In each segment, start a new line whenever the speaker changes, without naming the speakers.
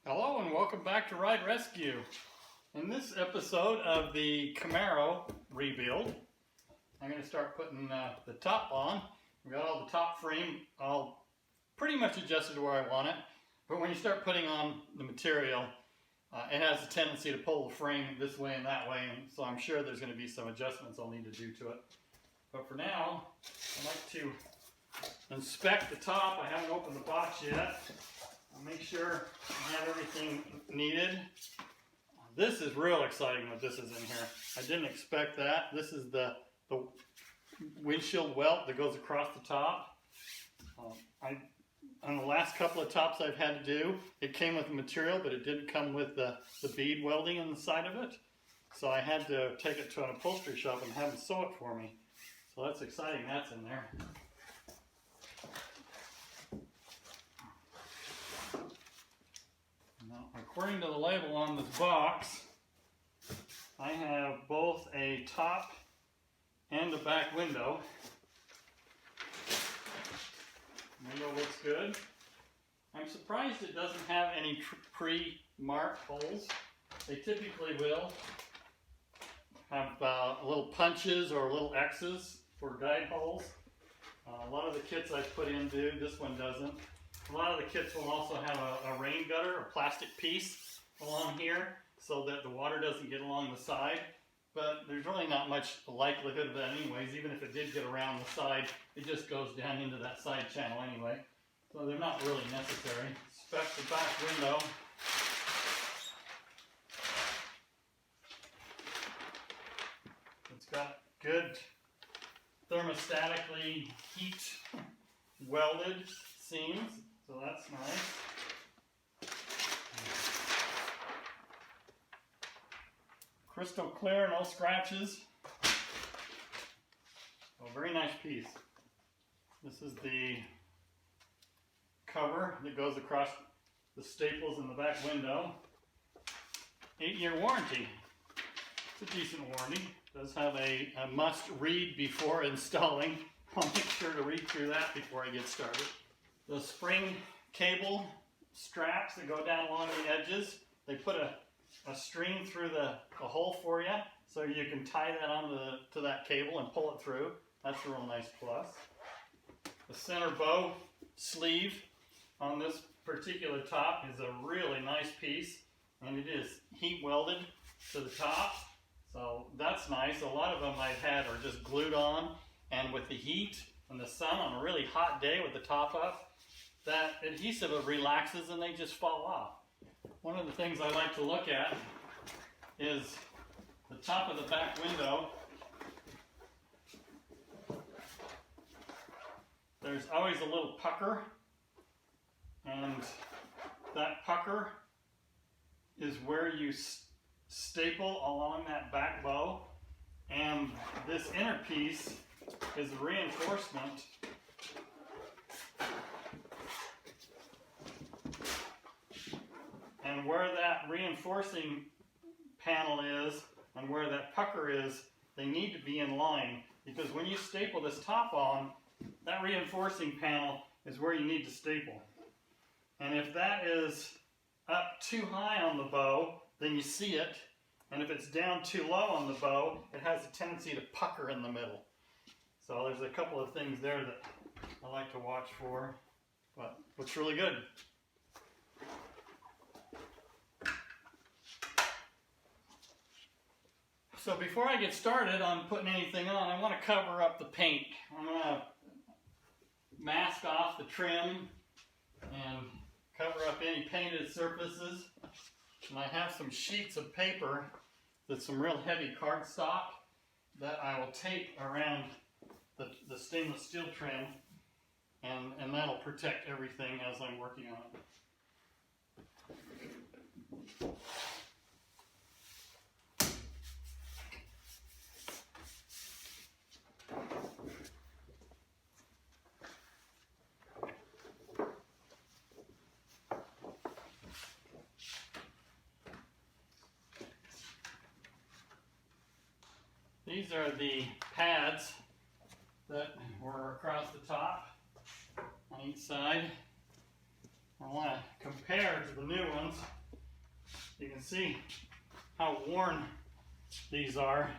Hello and welcome back to Ride Rescue. In this episode of the Camaro rebuild, I'm going to start putting the top on. We got all the top frame all pretty much adjusted to where I want it, but when you start putting on the material, it has a tendency to pull the frame this way and that way, and so I'm sure there's going to be some adjustments I'll need to do to it. But for now, I'd like to inspect the top. I haven't opened the box yet. I'll make sure I have everything needed. This is real exciting that this is in here. I didn't expect that. This is the windshield welt that goes across the top. On the last couple of tops I've had to do, it came with the material, but it didn't come with the bead welding in the side of it. So I had to take it to an upholstery shop and have them sew it for me. So that's exciting, that's in there. Now, according to the label on this box, I have both a top and a back window. Window looks good. I'm surprised it doesn't have any pre-marked holes. They typically will have little punches or little X's for guide holes. A lot of the kits I've put in do. This one doesn't. A lot of the kits will also have a rain gutter, a plastic piece along here so that the water doesn't get along the side. But there's really not much likelihood of that anyways. Even if it did get around the side, it just goes down into that side channel anyway. So they're not really necessary. Inspect the back window. It's got good thermostatically heat welded seams, so that's nice. Crystal clear, no scratches. A very nice piece. This is the cover that goes across the staples in the back window. 8-year warranty. It's a decent warranty. It does have a must read before installing. I'll make sure to read through that before I get started. The spring cable straps that go down along the edges, they put a string through the hole for you so you can tie that onto that cable and pull it through. That's a real nice plus. The center bow sleeve on this particular top is a really nice piece, and it is heat welded to the top, so that's nice. A lot of them I've had are just glued on, and with the heat and the sun on a really hot day with the top up, that adhesive relaxes and they just fall off. One of the things I like to look at is the top of the back window. There's always a little pucker, and that pucker is where you staple along that back bow, and this inner piece is a reinforcement and where that reinforcing panel is and where that pucker is, they need to be in line, because when you staple this top on, that reinforcing panel is where you need to staple. And if that is up too high on the bow, then you see it, and if it's down too low on the bow, it has a tendency to pucker in the middle. So there's a couple of things there that I like to watch for, but looks really good. So before I get started on putting anything on, I want to cover up the paint. I'm going to mask off the trim and cover up any painted surfaces. And I have some sheets of paper that's some real heavy cardstock that I will tape around the stainless steel trim, and that'll protect everything as I'm working on it. These are the pads that were across the top on each side. I want to compare to the new ones. You can see how worn these are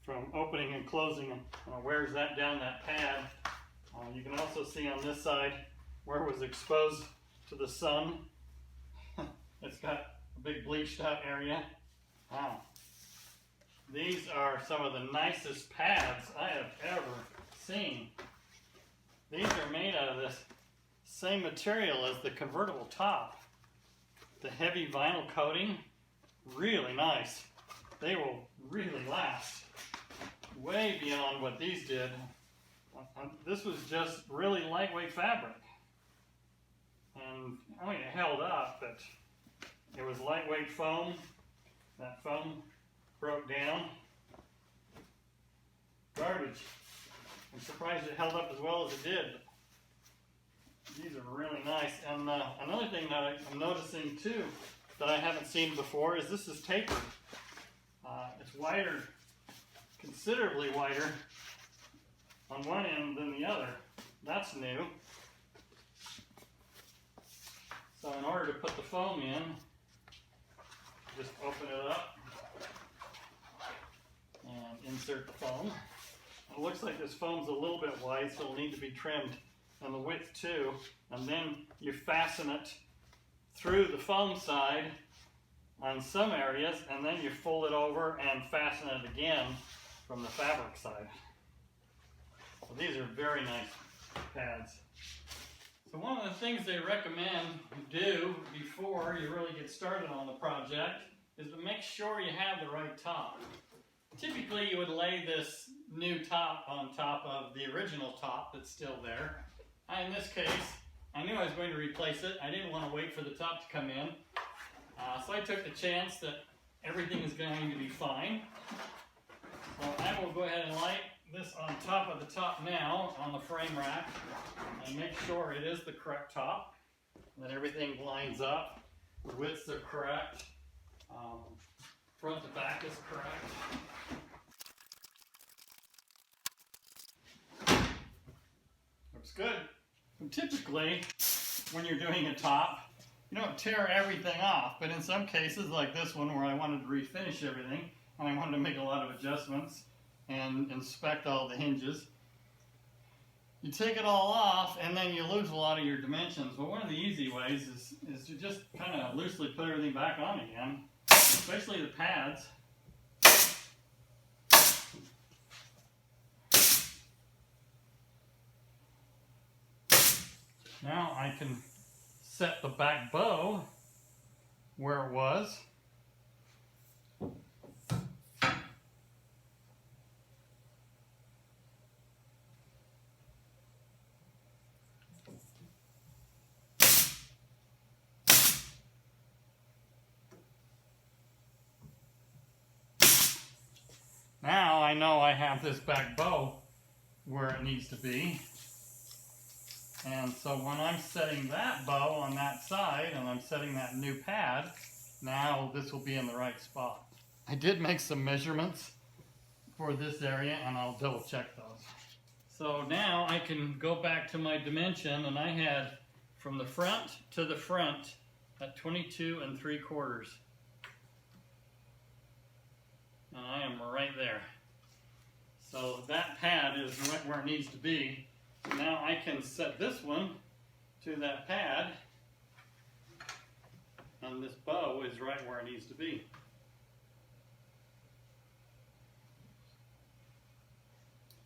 from opening and closing them. It wears that down that pad. You can also see on this side where it was exposed to the sun. It's got a big bleached out area. Wow. These are some of the nicest pads I have ever seen. These are made out of this same material as the convertible top. The heavy vinyl coating, really nice. They will really last way beyond what these did. This was just really lightweight fabric. And I mean, it held up, but it was lightweight foam. That foam broke down. Garbage. I'm surprised it held up as well as it did. These are really nice. And another thing that I'm noticing too that I haven't seen before is this is tapered. It's wider, considerably wider on one end than the other. That's new. So in order to put the foam in, just open it up and insert the foam. It looks like this foam's a little bit wide, so it'll need to be trimmed, and the width too. And then you fasten it through the foam side on some areas, and then you fold it over and fasten it again from the fabric side. So these are very nice pads. So one of the things they recommend you do before you really get started on the project is to make sure you have the right top. Typically you would lay this new top on top of the original top that's still there. In this case, I knew I was going to replace it. I didn't want to wait for the top to come in. So I took the chance that everything is going to be fine. So I will go ahead and light this on top of the top now on the frame rack and make sure it is the correct top, that everything lines up, the widths are correct, front to back is correct. Looks good. And typically, when you're doing a top, you don't tear everything off, but in some cases, like this one where I wanted to refinish everything, and I wanted to make a lot of adjustments and inspect all the hinges, you take it all off and then you lose a lot of your dimensions. But one of the easy ways is to just kind of loosely put everything back on again, especially the pads. Now I can set the back bow where it was. Now I know I have this back bow where it needs to be. And so when I'm setting that bow on that side and I'm setting that new pad, now this will be in the right spot. I did make some measurements for this area and I'll double check those. So now I can go back to my dimension, and I had from the front to the front at 22 3/4. And I am right there. So that pad is right where it needs to be. So now I can set this one to that pad, and this bow is right where it needs to be.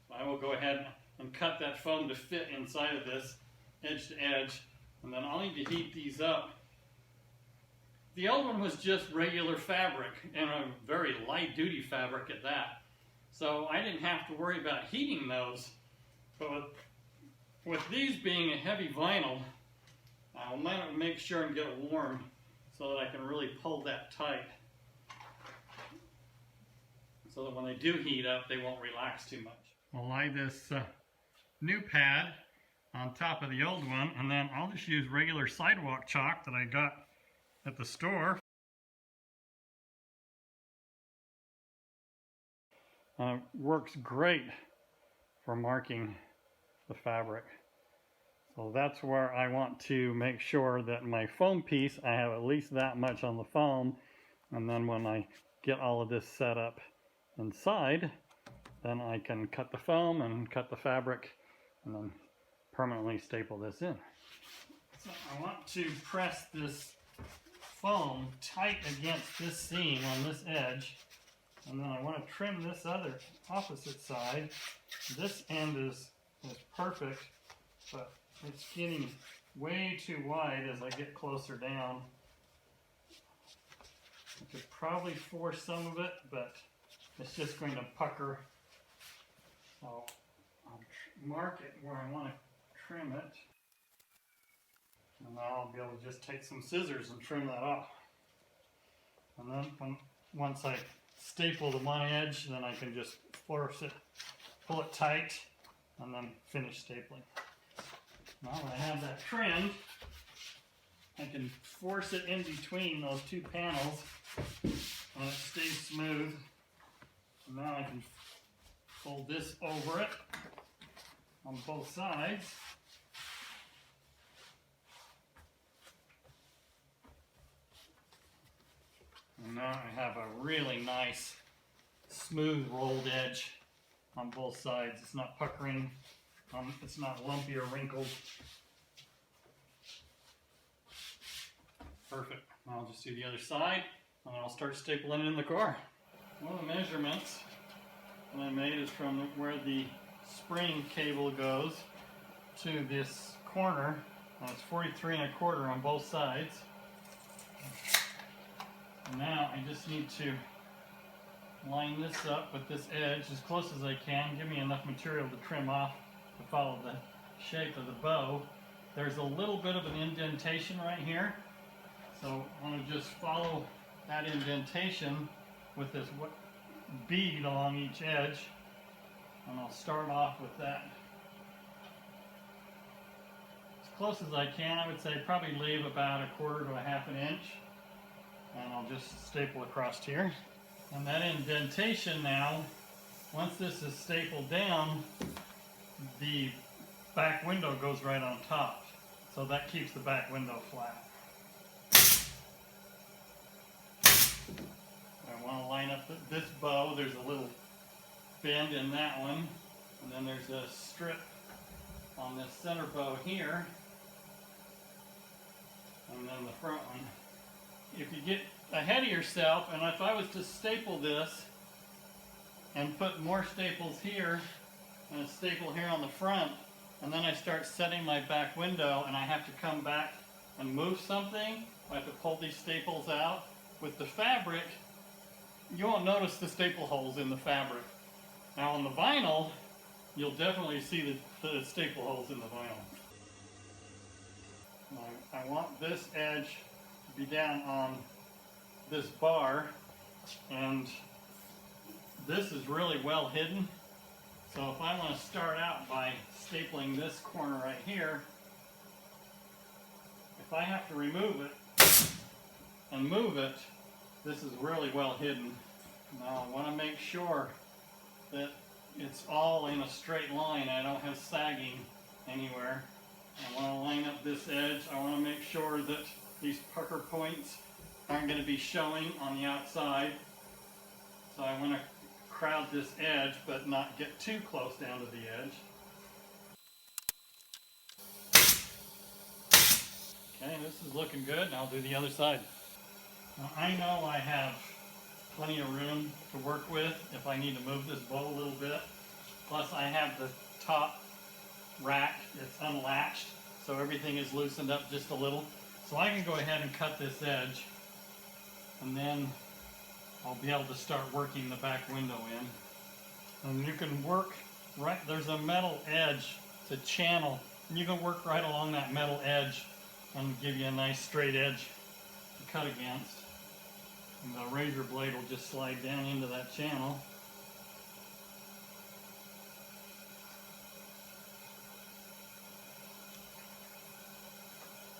So I will go ahead and cut that foam to fit inside of this edge to edge, and then I'll need to heat these up. The old one was just regular fabric, and a very light duty fabric at that. So I didn't have to worry about heating those. But with these being a heavy vinyl, I'll make sure and get it warm so that I can really pull that tight, so that when they do heat up, they won't relax too much. I'll lay this new pad on top of the old one, and then I'll just use regular sidewalk chalk that I got at the store. Works great for marking the fabric. So that's where I want to make sure that my foam piece, I have at least that much on the foam, and then when I get all of this set up inside, then I can cut the foam and cut the fabric and then permanently staple this in. So I want to press this foam tight against this seam on this edge, and then I want to trim this other opposite side. This end is perfect, but it's getting way too wide as I get closer down. I could probably force some of it, but it's just going to pucker. So I'll mark it where I want to trim it. And now I'll be able to just take some scissors and trim that off. And then once I staple the one edge, then I can just force it, pull it tight, and then finish stapling. Now that I have that trimmed, I can force it in between those two panels and it stays smooth. And now I can fold this over it on both sides. And now I have a really nice, smooth rolled edge on both sides. It's not puckering, it's not lumpy or wrinkled. Perfect. Now I'll just do the other side, and I'll start stapling it in the car. One of the measurements that I made is from where the spring cable goes to this corner, and it's 43 1/4 on both sides. And now I just need to line this up with this edge as close as I can, give me enough material to trim off to follow the shape of the bow. There's a little bit of an indentation right here, so I want to just follow that indentation with this bead along each edge, and I'll start off with that as close as I can. I would say probably leave about 1/4 to 1/2 inch, and I'll just staple across here. And that indentation now, once this is stapled down, the back window goes right on top, so that keeps the back window flat. I want to line up this bow. There's a little bend in that one, and then there's a strip on this center bow here, and then the front one. If you get ahead of yourself, and if I was to staple this and put more staples here and a staple here on the front, and then I start setting my back window and I have to come back and move something, I have to pull these staples out. With the fabric, you won't notice the staple holes in the fabric. Now on the vinyl, you'll definitely see the staple holes in the vinyl. I want this edge to be down on this bar, and this is really well hidden. So if I want to start out by stapling this corner right here, if I have to remove it and move it, this is really well hidden. Now I want to make sure that it's all in a straight line. I don't have sagging anywhere. I want to line up this edge. I want to make sure that these pucker points aren't going to be showing on the outside. So I want to crowd this edge but not get too close down to the edge. Okay, this is looking good. Now I'll do the other side. Now I know I have plenty of room to work with if I need to move this bow a little bit. Plus I have the top rack, it's unlatched, so everything is loosened up just a little. So I can go ahead and cut this edge, and then I'll be able to start working the back window in. And you can work right, there's a metal edge, it's a channel, and you can work right along that metal edge and give you a nice straight edge to cut against. And the razor blade will just slide down into that channel.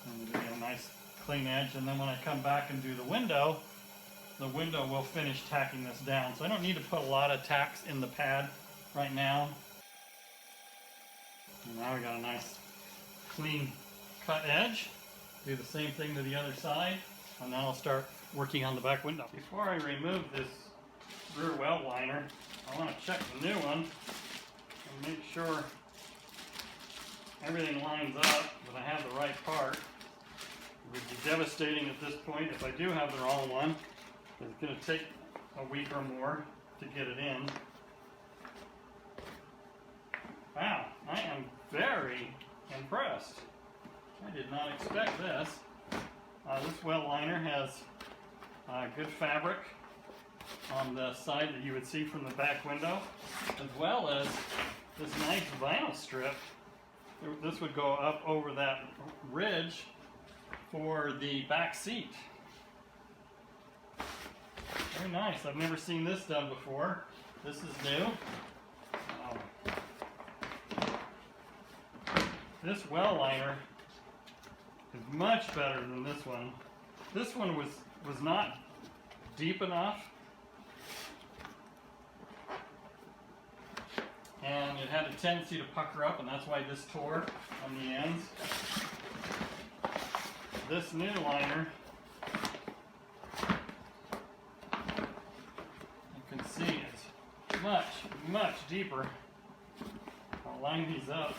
And give you a nice clean edge, and then when I come back and do the window will finish tacking this down. So I don't need to put a lot of tacks in the pad right now. And now we got a nice clean cut edge. Do the same thing to the other side, and then I'll start working on the back window. Before I remove this rear well liner, I want to check the new one and make sure everything lines up, that I have the right part. It would be devastating at this point if I do have the wrong one. It's going to take a week or more to get it in. Wow, I am very impressed. I did not expect this. This well liner has good fabric on the side that you would see from the back window, as well as this nice vinyl strip. This would go up over that ridge for the back seat. Very nice. I've never seen this done before. This is new. This well liner is much better than this one. This one was not deep enough, and it had a tendency to pucker up, and that's why this tore on the ends. This new liner, you can see it's much, much deeper. I'll line these up.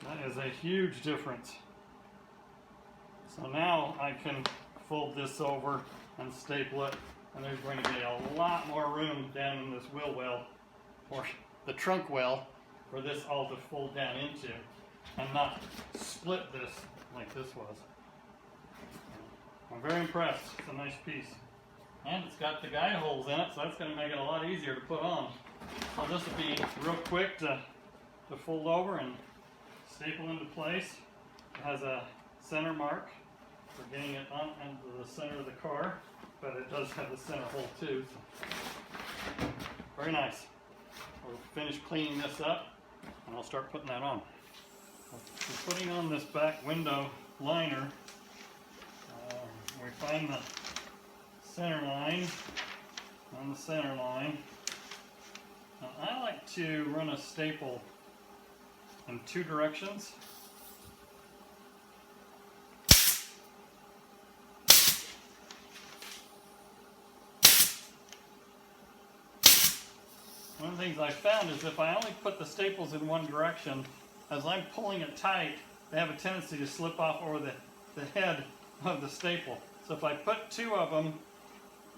That is a huge difference. So now I can fold this over and staple it, and there's going to be a lot more room down in this wheel well, or the trunk well, for this all to fold down into, and not split this like this was. I'm very impressed. It's a nice piece. And it's got the guide holes in it, so that's going to make it a lot easier to put on. So this will be real quick to fold over and staple into place. It has a center mark for getting it on into the center of the car, but it does have the center hole too. So. Very nice. We'll finish cleaning this up, and I'll start putting that on. We're putting on this back window liner. We find the center line on the center line. Now, I like to run a staple in two directions. One of the things I found is if I only put the staples in one direction, as I'm pulling it tight, they have a tendency to slip off over the head of the staple. So if I put two of them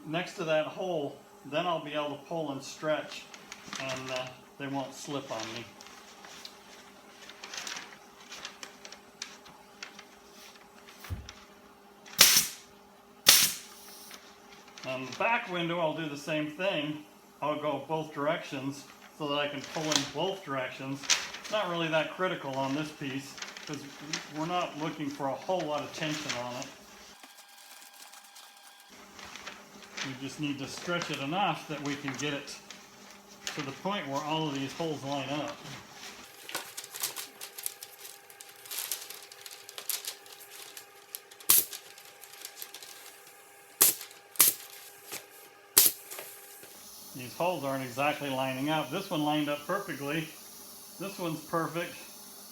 next to that hole, then I'll be able to pull and stretch, and they won't slip on me. On the back window, I'll do the same thing. I'll go both directions so that I can pull in both directions. It's not really that critical on this piece because we're not looking for a whole lot of tension on it. We just need to stretch it enough that we can get it to the point where all of these holes line up. These holes aren't exactly lining up. This one lined up perfectly. This one's perfect,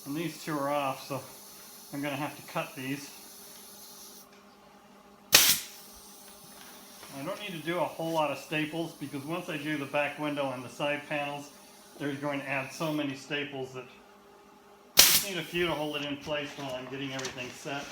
and these two are off, so I'm going to have to cut these. I don't need to do a whole lot of staples because once I do the back window and the side panels, they're going to add so many staples that I just need a few to hold it in place while I'm getting everything set.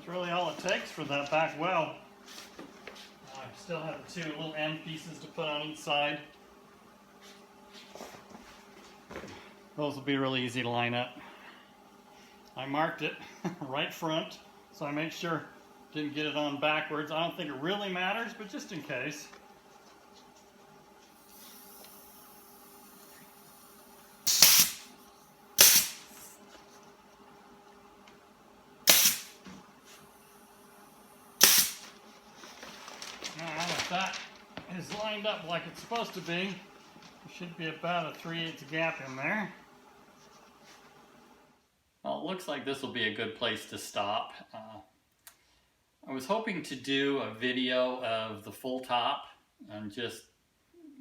Really all it takes for that back well. I still have the two little end pieces to put on each side. Those will be really easy to line up. I marked it right front So I make sure didn't get it on backwards. I don't think it really matters, but just in case. Now if that is lined up like it's supposed to be, there should be about a 3/8 gap in there. Well, it looks like this will be a good place to stop. I was hoping to do a video of the full top and just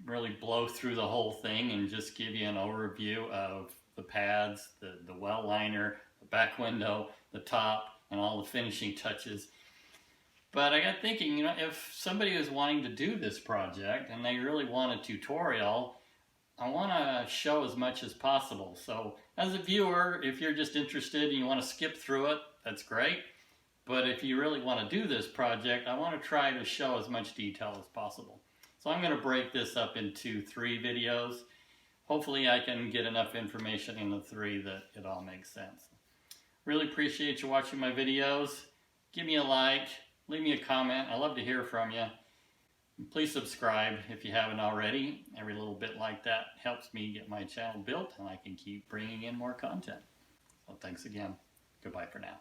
really blow through the whole thing and just give you an overview of the pads, the well liner, the back window, the top, and all the finishing touches. But I got thinking, you know, if somebody is wanting to do this project and they really want a tutorial, I want to show as much as possible. So as a viewer, if you're just interested and you want to skip through it, that's great. But if you really want to do this project, I want to try to show as much detail as possible. So I'm going to break this up into 3 videos. Hopefully I can get enough information in the 3 that it all makes sense. Really appreciate you watching my videos. Give me a like, leave me a comment. I love to hear from you. And please subscribe if you haven't already. Every little bit like that helps me get my channel built and I can keep bringing in more content. So thanks again. Goodbye for now.